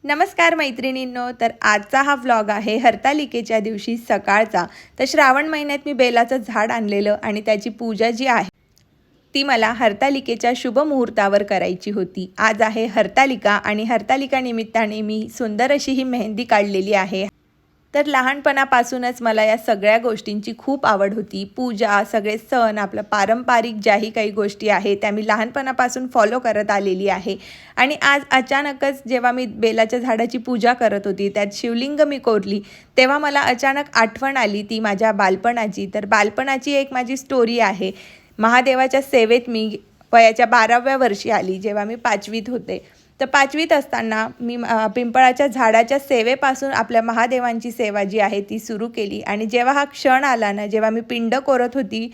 नमस्कार मैत्रिणींनो, तर आजचा हा व्लॉग आहे हरतालिकेच्या दिवशी सकाळचा. तर श्रावण महिन्यात मी बेलाचं झाड आणलेलं आणि त्याची पूजा जी आहे ती मला हरतालिकेच्या शुभ मुहूर्तावर करायची होती. आज आहे हरतालिका आणि हरतालिका निमित्ताने मी सुंदर अशी ही मेहंदी काढलेली आहे. तर लहानपणापासूनच मला या सगळ्या गोष्टींची खूप आवड होती. पूजा, सगळे सण, आपलं पारंपरिक ज्याही काही गोष्टी आहेत त्या मी लहानपणापासून फॉलो करत आलेली आहे. आणि आज अचानकच जेव्हा मी बेलाच्या झाडाची पूजा करत होती, त्यात शिवलिंग मी कोरली, तेव्हा मला अचानक आठवण आली ती माझ्या बालपणाची. तर बालपणाची एक माझी स्टोरी आहे. महादेवाच्या सेवेत मी वयाच्या 12व्या वर्षी आली, जेव्हा मी 5वीत होते. तर 5वीत असताना मी पिंपळाच्या झाडाच्या सेवेपासून आपल्या महादेवांची सेवा जी आहे ती सुरू केली. आणि जेव्हा हा क्षण आला ना, जेव्हा मी पिंड कोरत होती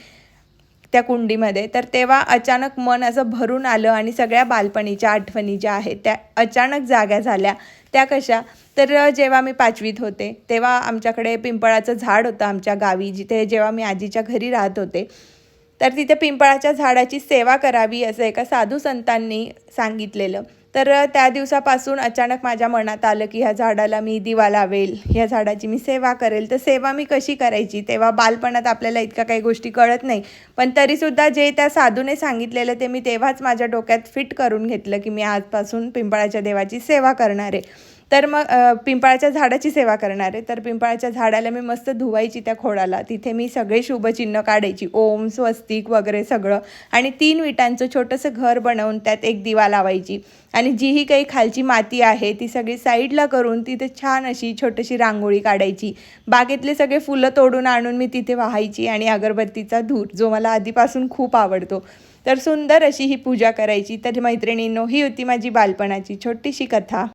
त्या कुंडीमध्ये, तर तेव्हा अचानक मन असं भरून आलं आणि सगळ्या बालपणीच्या आठवणी ज्या आहेत त्या अचानक जाग्या झाल्या. त्या कशा? तर जेव्हा मी 5वीत होते तेव्हा आमच्याकडे पिंपळाचं झाड होतं आमच्या गावी, जिथे जेव्हा मी आजीच्या घरी राहत होते. तर तिथे पिंपळाच्या झाडाची सेवा करावी असं एका साधू संतांनी सांगितलेलं. तर त्या दिवसापासून अचानक माझ्या मनात आलं की ह्या झाडाला मी दिवा लावेल, ह्या झाडाची मी सेवा करेल. तर सेवा मी कशी करायची? तेव्हा बालपणात आपल्याला इतक्या काही गोष्टी कळत नाही, पण तरीसुद्धा जे त्या साधूने सांगितलेलं ते मी तेव्हाच माझ्या डोक्यात फिट करून घेतलं की मी आजपासून पिंपळाच्या देवाची सेवा करणार आहे. तर मग पिंपळाच्या झाडाची सेवा करणार आहे. तर पिंपळाच्या झाडाला मी मस्त धुवायची त्या खोडाला. तिथे मी सगळे शुभचिन्ह काढायची, ओम, स्वस्तिक वगैरे सगळं. आणि 3 विटांचं छोटंसं घर बनवून त्यात एक दिवा लावायची. आणि जीही काही खालची माती आहे ती सगळी साईडला करून तिथे छान अशी छोटीशी रांगोळी काढायची. बागेतले सगळे फुलं तोडून आणून मी तिथे वाहायची आणि अगरबत्तीचा धूर, जो मला आधीपासून खूप आवडतो, तर सुंदर अशी ही पूजा करायची. तर मैत्रिणींनो, ही होती माझी बालपणाची छोटीशी कथा.